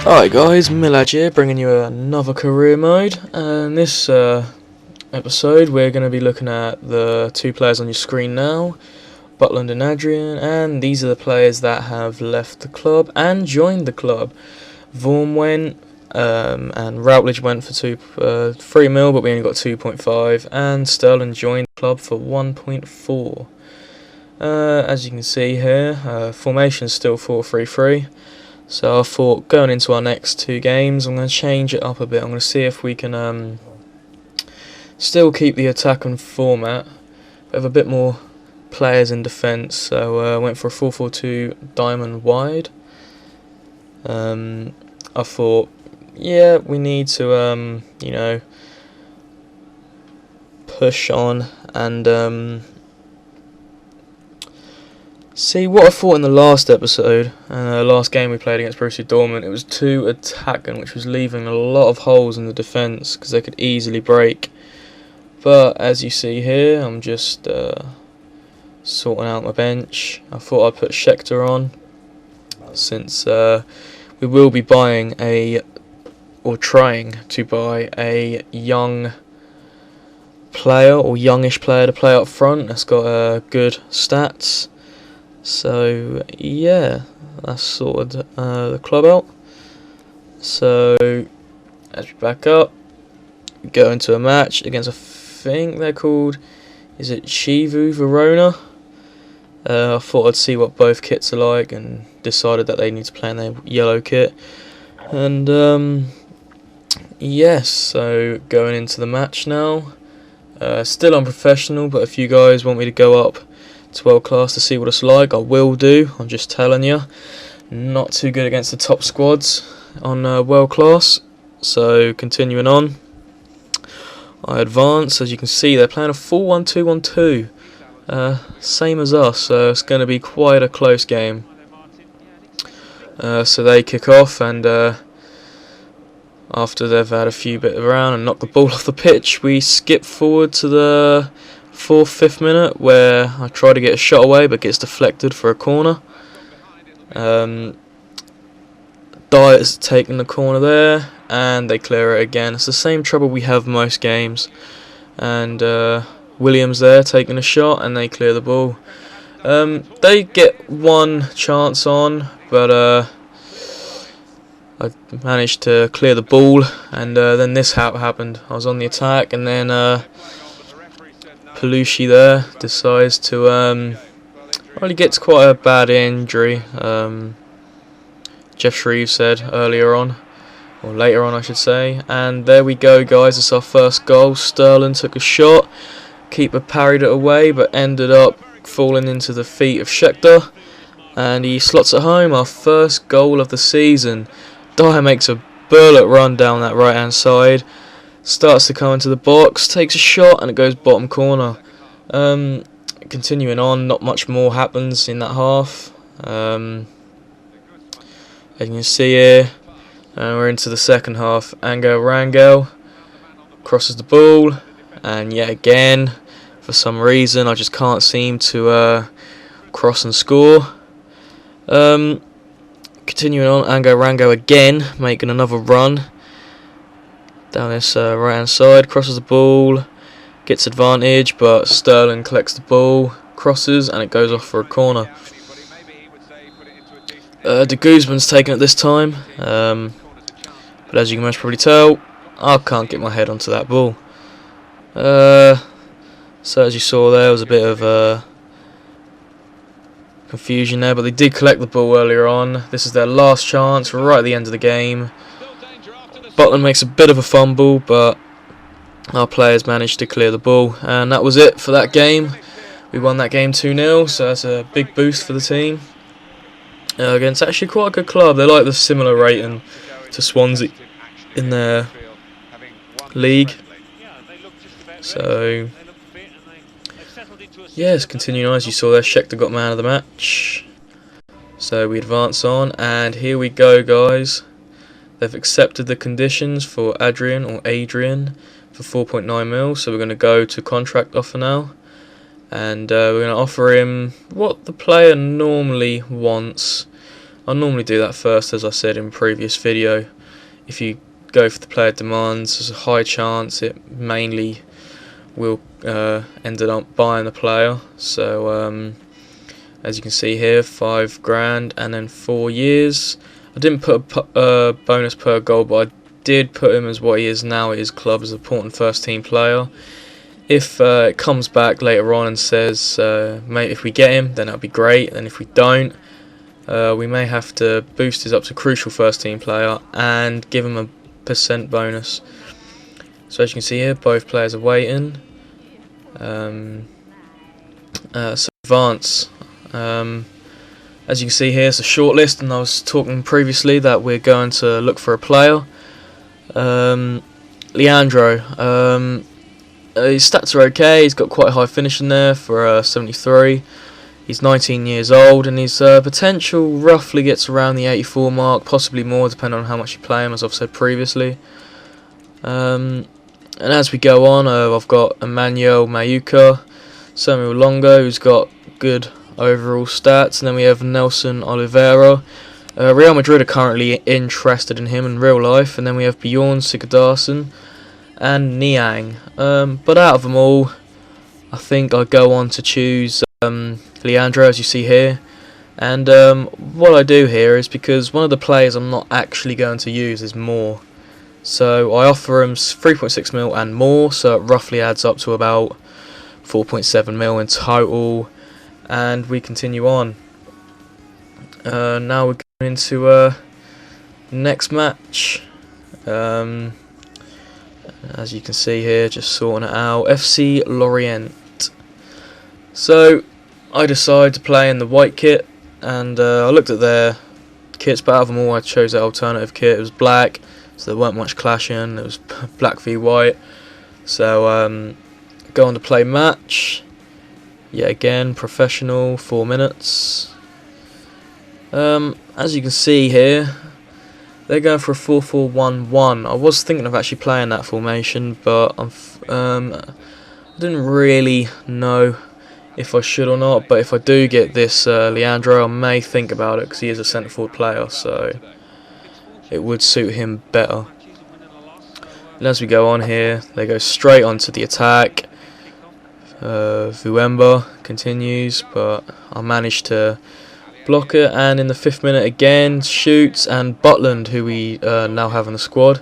Alright guys, milladge here, bringing you another career mode, and this episode we're going to be looking at the two players on your screen now, Butland and Adrian, and these are the players that have left the club and joined the club. Vaughan went, and Routledge went for 3 mil, but we only got 2.5, and Sterling joined the club for 1.4. As you can see here, formation is still 4-3-3. So I thought going into our next two games I'm going to change it up a bit. I'm going to see if we can still keep the attacking format but have a bit more players in defence. So I went for a 4-4-2 diamond wide. I thought, yeah, we need to push on and see what I thought in the last episode, last game we played against Borussia Dortmund. It was too attacking, which was leaving a lot of holes in the defence because they could easily break. But as you see here, I'm just sorting out my bench. I thought I'd put Schechter on since we will be buying trying to buy a young player or youngish player to play up front that's got good stats. So yeah, that's sorted the club out. So as we back up, we go into a match against, I think they're called, is it Chivu Verona? I thought I'd see what both kits are like and decided that they need to play in their yellow kit. And yes, so going into the match now. Still unprofessional, but if you guys want me to go up to world class to see what it's like, I will do. I'm just telling you, not too good against the top squads on world class. So continuing on, I advance. As you can see, they're playing a 4-1-2-1-2, same as us, so it's going to be quite a close game. So they kick off, and after they've had a few bit around and knocked the ball off the pitch, we skip forward to the 4th-5th minute, where I try to get a shot away but gets deflected for a corner. Dyer's taking the corner there and they clear it again. It's the same trouble we have most games. And Williams there taking a shot and they clear the ball. They get one chance on, but I managed to clear the ball, and then this happened. I was on the attack, and then Palucci there decides to well, he gets quite a bad injury. Jeff Shreve said earlier on, or later on I should say, and there we go guys, it's our first goal. Sterling took a shot, keeper parried it away but ended up falling into the feet of Schechter, and he slots it home, our first goal of the season. Dyer makes a bullet run down that right hand side, starts to come into the box, takes a shot, and it goes bottom corner. Continuing on, not much more happens in that half. As you can see here, we're into the second half. Angel Rangel crosses the ball, and yet again, for some reason, I just can't seem to cross and score. Continuing on, Angel Rangel again, making another run down this right hand side, crosses the ball, gets advantage, but Sterling collects the ball, crosses, and it goes off for a corner. De Guzman's taken it this time, but as you can most probably tell, I can't get my head onto that ball. So as you saw there was a bit of confusion there, but they did collect the ball earlier on. This is their last chance right at the end of the game. Butland makes a bit of a fumble, but our players managed to clear the ball, and that was it for that game. We won that game 2-0, so that's a big boost for the team. Against actually quite a good club. They like the similar rating to Swansea in their league. So yes, continuing on, as you saw there, Schechter got man of the match. So we advance on, and here we go guys. They've accepted the conditions for Adrian for 4.9 mil, so we're going to go to contract offer now, and we're going to offer him what the player normally wants. I'll normally do that first, as I said in previous video. If you go for the player demands, there's a high chance it mainly will end up buying the player. So as you can see here, 5 grand and then 4 years. I didn't put a bonus per goal, but I did put him as what he is now at his club, as a important first team player. If it comes back later on and says, mate, if we get him, then that'd be great, and if we don't, we may have to boost his up to crucial first team player and give him a % bonus. So as you can see here, both players are waiting. So advance. As you can see here, it's a short list, and I was talking previously that we're going to look for a player. Leandro, his stats are okay. He's got quite a high finish in there for 73. He's 19 years old, and his potential roughly gets around the 84 mark, possibly more depending on how much you play him, as I've said previously. And as we go on, I've got Emmanuel Mayuka, Samuel Longo, who's got good overall stats, and then we have Nelson Oliveira. Real Madrid are currently interested in him in real life, and then we have Bjorn Sigurdarsson and Niang. But out of them all, I think I go on to choose Leandro, as you see here. And what I do here is, because one of the players I'm not actually going to use is more, so I offer him 3.6 mil and more, so it roughly adds up to about 4.7 mil in total. And we continue on. Now we're going into next match. As you can see here, just sorting it out. FC Lorient. So I decided to play in the white kit, and I looked at their kits, but out of them all I chose that alternative kit. It was black, so there weren't much clashing. It was black v white. So go on to play match. Yet again, professional, 4 minutes. As you can see here, they're going for a 4-4-1-1. I was thinking of actually playing that formation, but I didn't really know if I should or not. But if I do get this Leandro, I may think about it, because he is a centre forward player, so it would suit him better. And as we go on here, they go straight onto the attack. Vuemba continues, but I managed to block it, and in the 5th minute again shoots, and Butland, who we now have in the squad,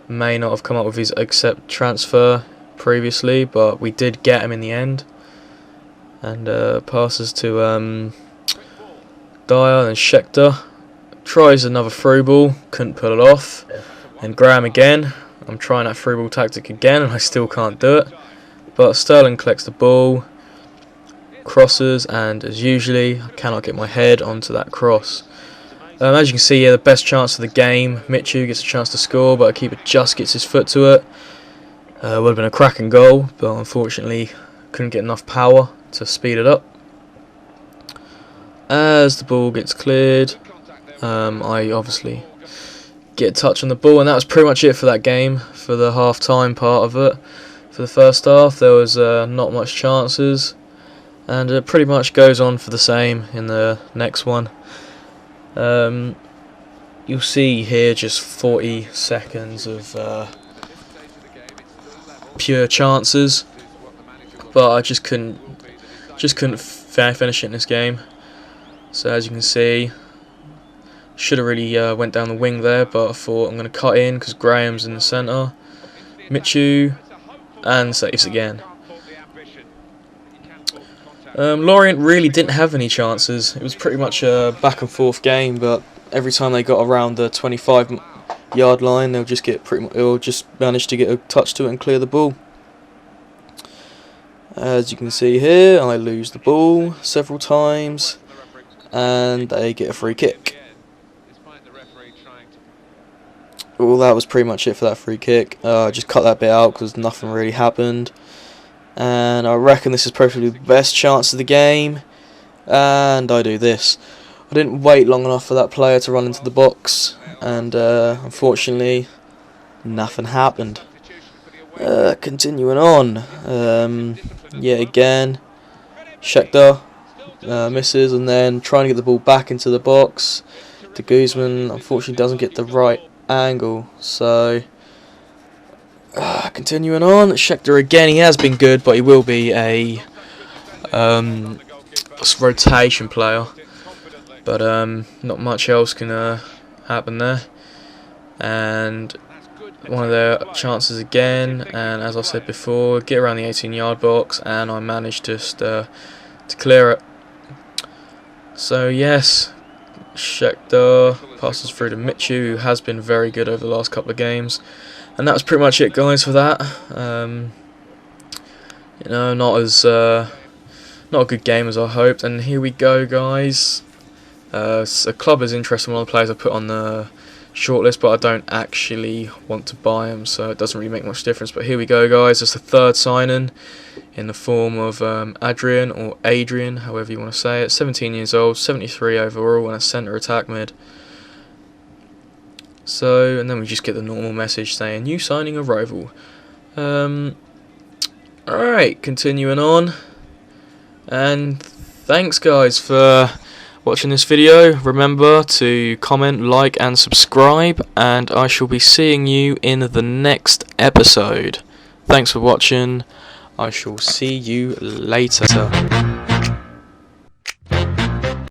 may not have come up with his accept transfer previously, but we did get him in the end. And passes to Dyer, and Schechter tries another through ball, couldn't pull it off, and Graham again. I'm trying that through ball tactic again, and I still can't do it. But Sterling collects the ball, crosses, and as usually, I cannot get my head onto that cross. As you can see here, the best chance of the game, Michu gets a chance to score, but a keeper just gets his foot to it. Would have been a cracking goal, but unfortunately couldn't get enough power to speed it up. As the ball gets cleared, I obviously get a touch on the ball, and that was pretty much it for that game, for the half-time part of it. For the first half, there was not much chances, and it pretty much goes on for the same in the next one. You'll see here just 40 seconds of pure chances, but I just couldn't finish it in this game. So as you can see, should have really went down the wing there, but I thought I'm going to cut in because Graham's in the centre. Michu, and saves again. Lorient really didn't have any chances. It was pretty much a back and forth game, but every time they got around the 25-yard line, they'll just manage to get a touch to it and clear the ball. As you can see here, I lose the ball several times, and they get a free kick. Well, that was pretty much it for that free kick. I just cut that bit out because nothing really happened. And I reckon this is probably the best chance of the game. And I do this. I didn't wait long enough for that player to run into the box. And unfortunately, nothing happened. Continuing on. Yet again, Schechter misses, and then trying to get the ball back into the box. De Guzman unfortunately doesn't get the right angle, so continuing on. Schechter again, he has been good, but he will be a rotation player, but not much else can happen there. And one of their chances again, and as I said before, get around the 18-yard box, and I managed just to clear it. So yes, Schechter passes through to Michu, who has been very good over the last couple of games, and that's pretty much it, guys, for that. You know, not a good game as I hoped. And here we go, guys. A club is interested in one of the players I put on the shortlist, but I don't actually want to buy him, so it doesn't really make much difference. But here we go, guys. It's the third signing in the form of Adrian, or Adrian, however you want to say it. 17 years old, 73 overall, and a centre attack mid. So, and then we just get the normal message saying, "You signing a rival." Alright, continuing on. And thanks, guys, for watching this video. Remember to comment, like, and subscribe, and I shall be seeing you in the next episode. Thanks for watching. I shall see you later.